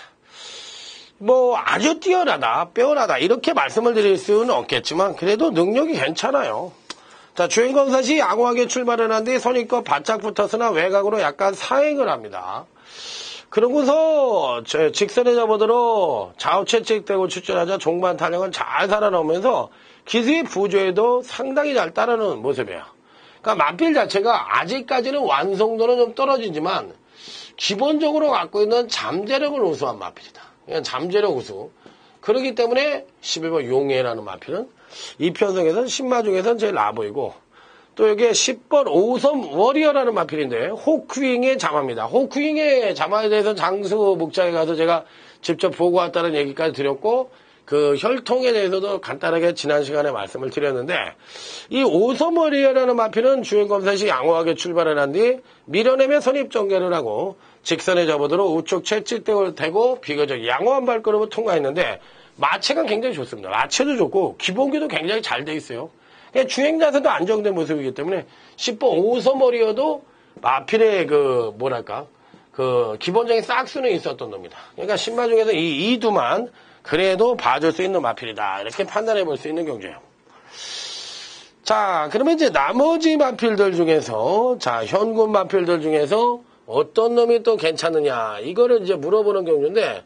뭐, 아주 뛰어나다, 빼어나다, 이렇게 말씀을 드릴 수는 없겠지만, 그래도 능력이 괜찮아요. 자, 주행건사시 양호하게 출발을 한 뒤 선입과 바짝 붙었으나 외곽으로 약간 사행을 합니다. 그러고서 직선에 접어들어 좌우 채찍대고 출전하자 종반 탄력은 잘 살아나오면서 기수의 부조에도 상당히 잘 따르는 모습이에요. 그러니까 마필 자체가 아직까지는 완성도는 좀 떨어지지만 기본적으로 갖고 있는 잠재력은 우수한 마필이다. 그냥 잠재력 우수. 그렇기 때문에 11번 용해라는 마필은 이 편성에서는 신마 중에서는 제일 나아 보이고 또 여기에 10번 오섬 워리어라는 마필인데 호크윙의 자마입니다. 호크윙의 자마에 대해서 장수 목장에 가서 제가 직접 보고 왔다는 얘기까지 드렸고 그 혈통에 대해서도 간단하게 지난 시간에 말씀을 드렸는데 이 오소머리어라는 마필은 주행검사 시 양호하게 출발을 한 뒤 밀어내며 선입전개를 하고 직선에 접어들어 우측 채찍대를 대고 비교적 양호한 발걸음을 통과했는데 마체가 굉장히 좋습니다. 마체도 좋고 기본기도 굉장히 잘 돼 있어요. 주행 자세도 안정된 모습이기 때문에 10번 오소머리어도 마필의 그 뭐랄까 그 기본적인 싹수는 있었던 놈이다. 그러니까 신마 중에서 이 이두만 그래도 봐줄 수 있는 마필이다. 이렇게 판단해 볼 수 있는 경주예요. 자, 그러면 이제 나머지 마필들 중에서, 자, 현군 마필들 중에서 어떤 놈이 또 괜찮느냐. 이거를 이제 물어보는 경주인데,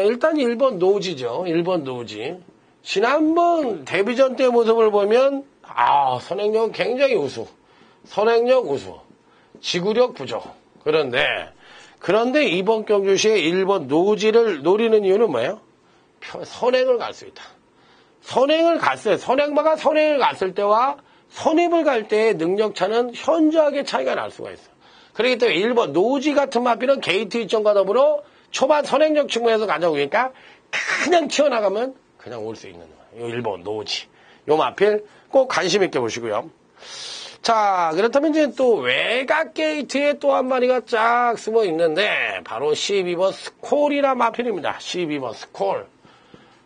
일단 1번 노지죠. 1번 노지. 지난번 데뷔전 때 모습을 보면, 선행력은 굉장히 우수. 선행력 우수. 지구력 부족. 그런데 이번 경주 시에 1번 노지를 노리는 이유는 뭐예요? 선행을 갈 수 있다. 선행마가 선행을 갔을 때와 선입을 갈 때의 능력차는 현저하게 차이가 날 수가 있어. 그렇기 때문에 1번 노지 같은 마필은 게이트 이점과 더불어 초반 선행력 측면에서 가져오니까 그냥 튀어나가면 그냥 올 수 있는 거예요. 1번 노지. 요 마필 꼭 관심 있게 보시고요. 자, 그렇다면 이제 또 외곽 게이트에 또 한 마리가 쫙 숨어 있는데 바로 12번 스콜이라 마필입니다. 12번 스콜.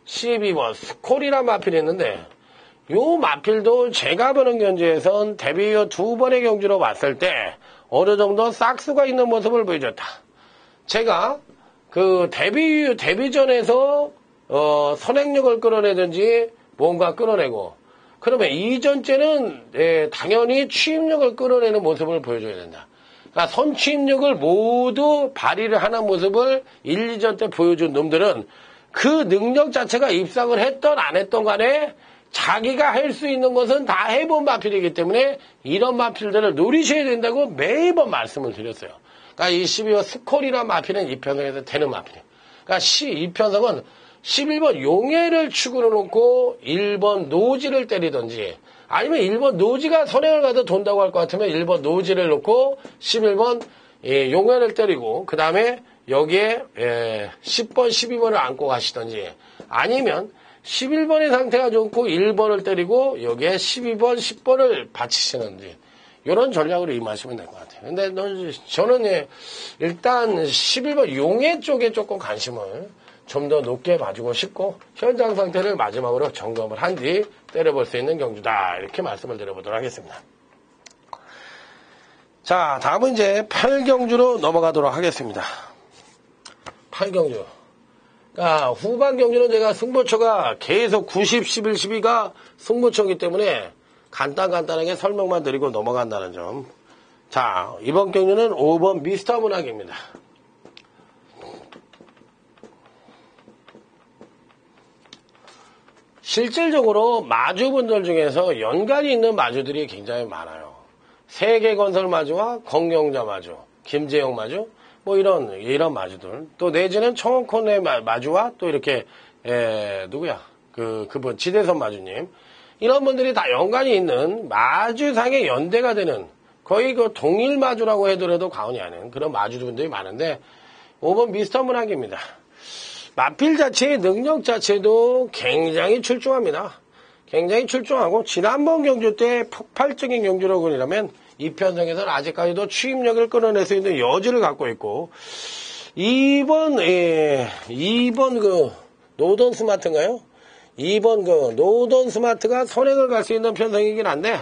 12번 스콜이라 마필이 있는데 요 마필도 제가 보는 경주에선 데뷔 후 2번의 경주로 봤을 때 어느 정도 싹수가 있는 모습을 보여줬다. 제가 그 데뷔전에서 선행력을 끌어내든지 뭔가 끌어내고 그러면 이전째는 당연히 취입력을 끌어내는 모습을 보여줘야 된다. 그러니까 선취입력을 모두 발휘를 하는 모습을 1, 2전 때 보여준 놈들은 그 능력 자체가 입상을 했던 안 했던 간에 자기가 할 수 있는 것은 다 해본 마필이기 때문에 이런 마필들을 노리셔야 된다고 매번 말씀을 드렸어요. 그러니까 이 12번 스콜이라는 마필은 이편성에서 되는 마필이에요. 그러니까 이편성은 11번 용해를 축으로 놓고 1번 노지를 때리든지 아니면 1번 노지가 선행을 가도 돈다고 할 것 같으면 1번 노지를 놓고 11번 용해를 때리고 그 다음에 여기에 10번, 12번을 안고 가시든지 아니면 11번의 상태가 좋고 1번을 때리고 여기에 12번, 10번을 받치시는지 이런 전략으로 임하시면 될 것 같아요. 근데 저는 일단 11번 용해 쪽에 조금 관심을 좀 더 높게 봐주고 싶고 현장 상태를 마지막으로 점검을 한 뒤 때려볼 수 있는 경주다. 이렇게 말씀을 드려보도록 하겠습니다. 자, 다음은 이제 8경주로 넘어가도록 하겠습니다. 8경주. 그러니까 후반 경주는 제가 승부처가 계속 90, 11, 12가 승부처이기 때문에 간단하게 설명만 드리고 넘어간다는 점. 자, 이번 경주는 5번 미스터 문학입니다. 실질적으로 마주분들 중에서 연관이 있는 마주들이 굉장히 많아요. 세계건설 마주와 건경자 마주, 김재영 마주, 뭐 이런 마주들. 또 내지는 청원콘의 마주와 또 이렇게, 누구야? 그분, 지대선 마주님. 이런 분들이 다 연관이 있는 마주상의 연대가 되는 거의 그 동일 마주라고 해도 과언이 아닌 그런 마주분들이 많은데 5번 미스터 문학입니다. 마필 자체의 능력 자체도 굉장히 출중합니다. 굉장히 출중하고 지난번 경주 때 폭발적인 경주라고 이라면 이 편성에서는 아직까지도 취입력을 끌어낼 수 있는 여지를 갖고 있고 2번 그 노던 스마트인가요? 2번 그 노던 스마트가 선행을 갈 수 있는 편성이긴 한데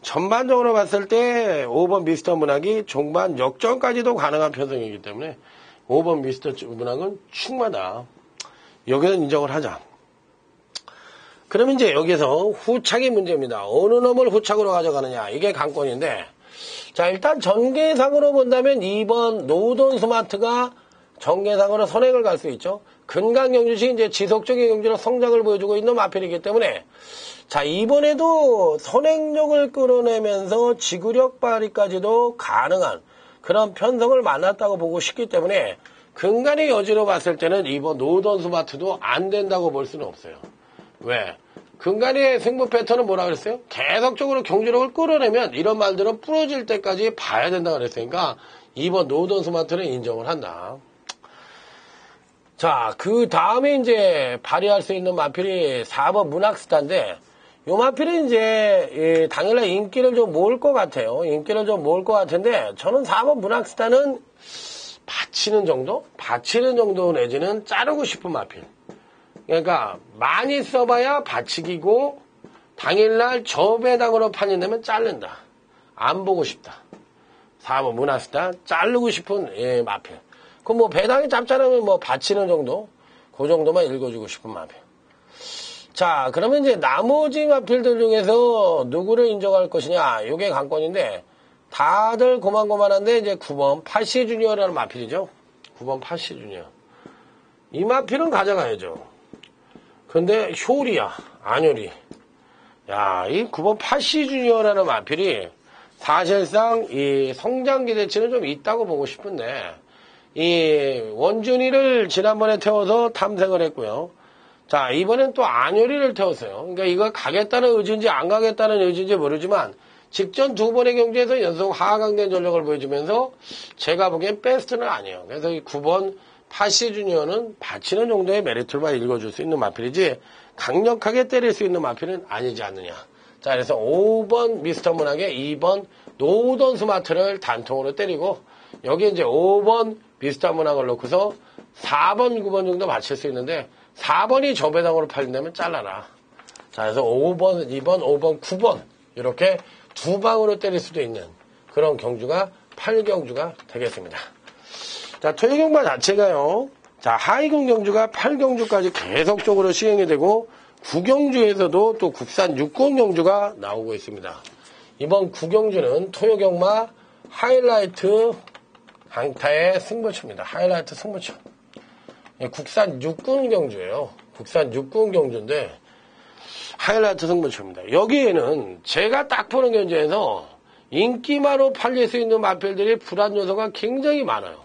전반적으로 봤을 때 5번 미스터 문학이 종반 역전까지도 가능한 편성이기 때문에 5번 미스터 문학은 충분하다. 여기는 인정을 하자. 그러면 이제 여기서 후착이 문제입니다. 어느 놈을 후착으로 가져가느냐. 이게 관건인데, 자, 일단 전개상으로 본다면 2번 노던 스마트가 전개상으로 선행을 갈 수 있죠. 근강 경주시 이제 지속적인 경주로 성장을 보여주고 있는 마필이기 때문에, 자, 이번에도 선행력을 끌어내면서 지구력 발휘까지도 가능한 그런 편성을 만났다고 보고 싶기 때문에, 근간의 여지로 봤을 때는 2번 노던 스마트도 안 된다고 볼 수는 없어요. 왜? 근간의 승부 패턴은 뭐라 그랬어요? 계속적으로 경주력을 끌어내면 이런 말들은 부러질 때까지 봐야 된다고 그랬으니까 2번 노던 스마트는 인정을 한다. 자, 그 다음에 이제 발휘할 수 있는 마필이 4번 문학스타인데, 요 마필은 이제, 당연히 인기를 좀 모을 것 같아요. 인기를 좀 모을 것 같은데, 저는 4번 문학스타는 받치는 정도? 받치는 정도 내지는 자르고 싶은 마필. 그러니까, 많이 써봐야 받치기고, 당일날 저배당으로 판인다면 자른다. 안 보고 싶다. 4번 문학스타, 자르고 싶은, 마필. 그럼 뭐 배당이 짭짤하면 뭐 받치는 정도? 그 정도만 읽어주고 싶은 마필. 자, 그러면 이제 나머지 마필들 중에서 누구를 인정할 것이냐? 요게 관건인데, 다들 고만고만한데 이제 9번 파시 주니어라는 마필이죠. 9번 파시 주니어. 이 마필은 가져가야죠. 근데 효리야, 안효리. 야, 이 9번 파시 주니어라는 마필이 사실상 이 성장 기대치는 좀 있다고 보고 싶은데, 이 원준이를 지난번에 태워서 탐색을 했고요. 자, 이번엔 또 안효리를 태웠어요. 그러니까 이거 가겠다는 의지인지 안 가겠다는 의지인지 모르지만 직전 두 번의 경기에서 연속 하강된 전력을 보여주면서 제가 보기엔 베스트는 아니에요. 그래서 이 9번 파시 주니어는 받치는 정도의 메리트만 읽어줄 수 있는 마필이지 강력하게 때릴 수 있는 마필은 아니지 않느냐. 자, 그래서 5번 미스터 문학에 2번 노던 스마트를 단통으로 때리고 여기 이제 5번 미스터 문학을 놓고서 4번, 9번 정도 맞출 수 있는데 4번이 저배당으로 팔린다면 잘라라. 자, 그래서 5번, 2번, 5번, 9번 이렇게 두 방으로 때릴 수도 있는 그런 경주가 8경주가 되겠습니다. 자, 토요경마 자체가요. 자, 하이군 경주가 8경주까지 계속적으로 시행이 되고 9경주에서도 또 국산 6군 경주가 나오고 있습니다. 이번 9경주는 토요경마 하이라이트 강타의 승부처입니다. 하이라이트 승부처. 국산 6군 경주예요. 국산 6군 경주인데 하이라이트 승부처입니다. 여기에는 제가 딱 보는 경주에서 인기마로 팔릴 수 있는 마필들이 불안 요소가 굉장히 많아요.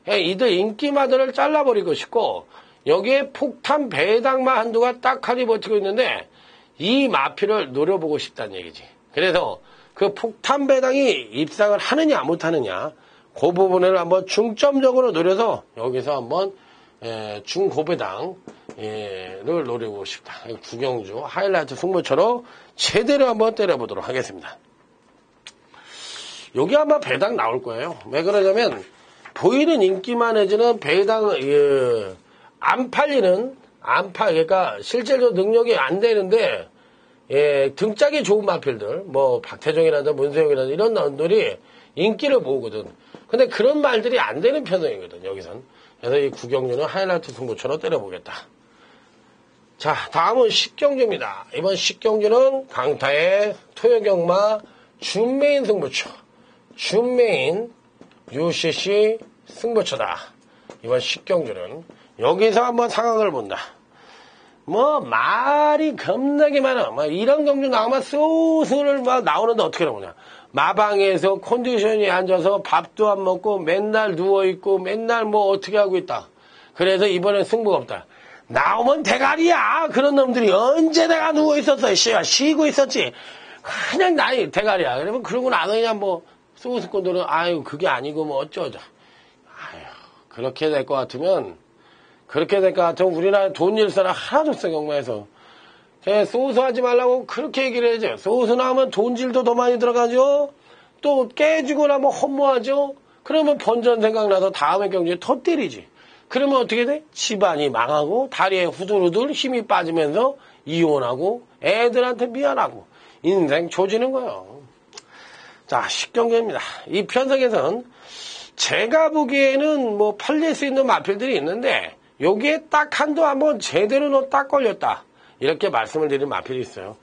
이들 인기마들을 잘라버리고 싶고 여기에 폭탄 배당마 한두가 딱하니 버티고 있는데 이 마필을 노려보고 싶다는 얘기지. 그래서 그 폭탄 배당이 입상을 하느냐 못하느냐 그 부분을 한번 중점적으로 노려서 여기서 한번 중고배당을 노리고 싶다. 구경주 하이라이트 승부처로 제대로 한번 때려보도록 하겠습니다. 여기 아마 배당 나올 거예요. 왜 그러냐면 보이는 인기만 해주는 배당 안 팔리는 그러니까 실제로 능력이 안 되는데 등짝이 좋은 마필들 뭐 박태종이라든가 문세영이라든가 이런 놈들이 인기를 모으거든. 근데 그런 말들이 안 되는 편성이거든 여기선. 그래서 이 구경주는 하이라이트 승부처로 때려보겠다. 자, 다음은 10경주입니다. 이번 10경주는 강타의 토요경마 준메인 승부처. 준메인 UCC 승부처다. 이번 10경주는 여기서 한번 상황을 본다. 뭐 말이 겁나게 많아. 막 이런 경주 나오면 소스를 막 나오는데 어떻게 나오냐. 마방에서 컨디션이 앉아서 밥도 안 먹고 맨날 누워있고 맨날 뭐 어떻게 하고 있다. 그래서 이번엔 승부가 없다. 나오면 대가리야. 그런 놈들이 언제 내가 누워있었어. 쉬고 있었지. 그냥 나이 대가리야. 그러면 그러고 나서 그냥 뭐 소스꾼들은 아유 그게 아니고 뭐 어쩌자. 아유 그렇게 될 것 같으면 우리나라 돈 일 사람 하나도 없어 경마에서. 소수하지 말라고 그렇게 얘기를 해야죠. 소수 나오면 돈질도 더 많이 들어가죠. 또 깨지고 나면 허무하죠. 그러면 번전 생각나서 다음에 경주에 더 때리지. 그러면 어떻게 돼? 집안이 망하고 다리에 후들후들 힘이 빠지면서 이혼하고 애들한테 미안하고 인생 조지는 거예요. 자, 10경주입니다. 이 편성에선 제가 보기에는 뭐 팔릴 수 있는 마필들이 있는데 여기에 딱 한도 한번 제대로 딱 걸렸다. 이렇게 말씀을 드린 마필이 있어요.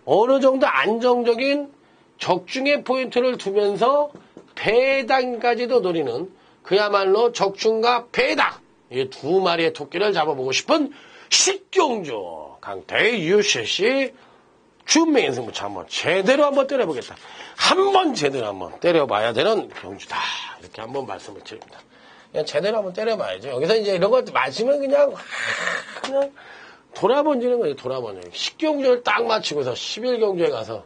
어느 정도 안정적인 적중의 포인트를 두면서 배당까지도 노리는 그야말로 적중과 배당 이 두 마리의 토끼를 잡아보고 싶은 10경주 강타의 UCC 준메인 승부처 한번 제대로 한번 때려보겠다. 한번 제대로 한번 때려봐야 되는 경주다. 이렇게 한번 말씀을 드립니다. 그냥 제대로 한번 때려봐야죠. 여기서 이제 이런 거 마시면 그냥 돌아번지는 거예요. 돌아번지는. 10경주를 딱 마치고서 11경주에 가서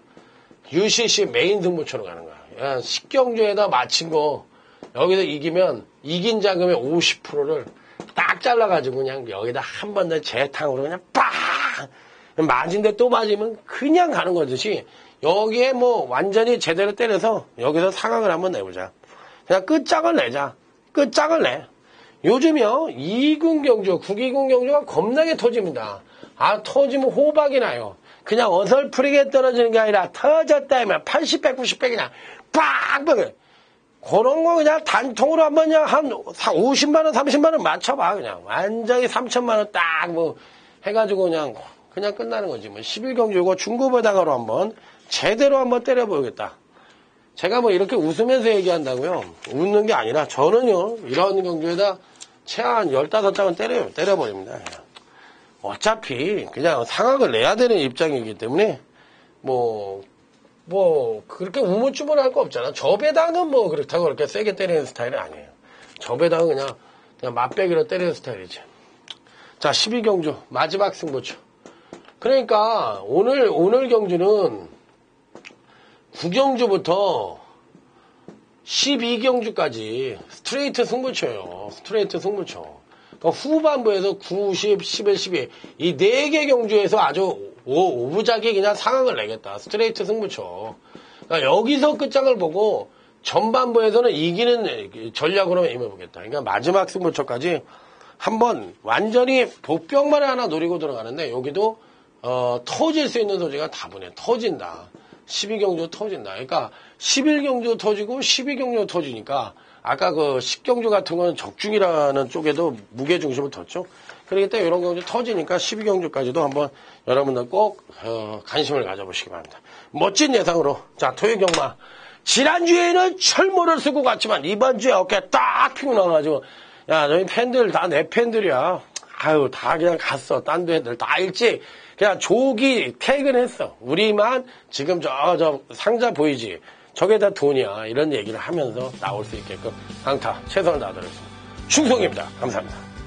UCC 메인 승부처로 가는 거야. 야, 10경주에다 마친 거 여기서 이기면 이긴 자금의 50%를 딱 잘라가지고 그냥 여기다 한 번 더 재탕으로 그냥 빵! 맞은데 또 맞으면 그냥 가는 거듯이 여기에 뭐 완전히 제대로 때려서 여기서 상황을 한번 내보자. 그냥 끝장을 내자. 끝장을 내. 요즘이요, 2군 경주, 9기군 경주가 겁나게 터집니다. 아, 터지면 호박이 나요. 그냥 어설프게 떨어지는 게 아니라 터졌다면 80, 100, 90, 100 그냥 빵빵! 그런 거 그냥 단통으로 한번 그냥 한 50만원, 30만원 맞춰봐. 그냥 완전히 3천만원 딱 뭐 해가지고 그냥 끝나는 거지. 뭐 11경주 이거 중고배당으로 한번 제대로 한번 때려보겠다. 제가 뭐 이렇게 웃으면서 얘기한다고요. 웃는 게 아니라 저는요, 이런 경주에다 최한 15장은 때려버립니다. 어차피 그냥 상황을 내야 되는 입장이기 때문에 뭐 그렇게 우물쭈물할 거 없잖아. 저 배당은 뭐 그렇다고 그렇게 세게 때리는 스타일은 아니에요. 저 배당은 그냥 맛배기로 때리는 스타일이지. 자, 12경주 마지막 승부처. 그러니까 오늘 경주는 9경주부터 12경주까지 스트레이트 승부처예요. 스트레이트 승부처. 그러니까 후반부에서 9, 10, 11, 12 이 4개 경주에서 아주 오부작이 그냥 상황을 내겠다. 스트레이트 승부처. 그러니까 여기서 끝장을 보고 전반부에서는 이기는 전략으로 임해보겠다. 그러니까 마지막 승부처까지 한번 완전히 복병만에 하나 노리고 들어가는데 여기도 터질 수 있는 소지가 다분해. 터진다. 12경주 터진다. 그러니까 11경주 터지고 12경주 터지니까 아까 그 10경주 같은 건 적중이라는 쪽에도 무게중심을 뒀죠. 그러기 때문에 이런 경주 터지니까 12경주까지도 한번 여러분들 꼭 관심을 가져보시기 바랍니다. 멋진 예상으로 자, 토요경마 지난주에는 철모를 쓰고 갔지만 이번 주에 어깨 딱 피고 나와가지고 야, 너희 팬들 다 내 팬들이야. 아유, 다 그냥 갔어. 딴 데들 다 일찍 그냥 조기 퇴근했어. 우리만 지금 저 상자 보이지? 저게 다 돈이야. 이런 얘기를 하면서 나올 수 있게끔 강타 최선을 다하도록 하겠습니다. 충성입니다. 감사합니다.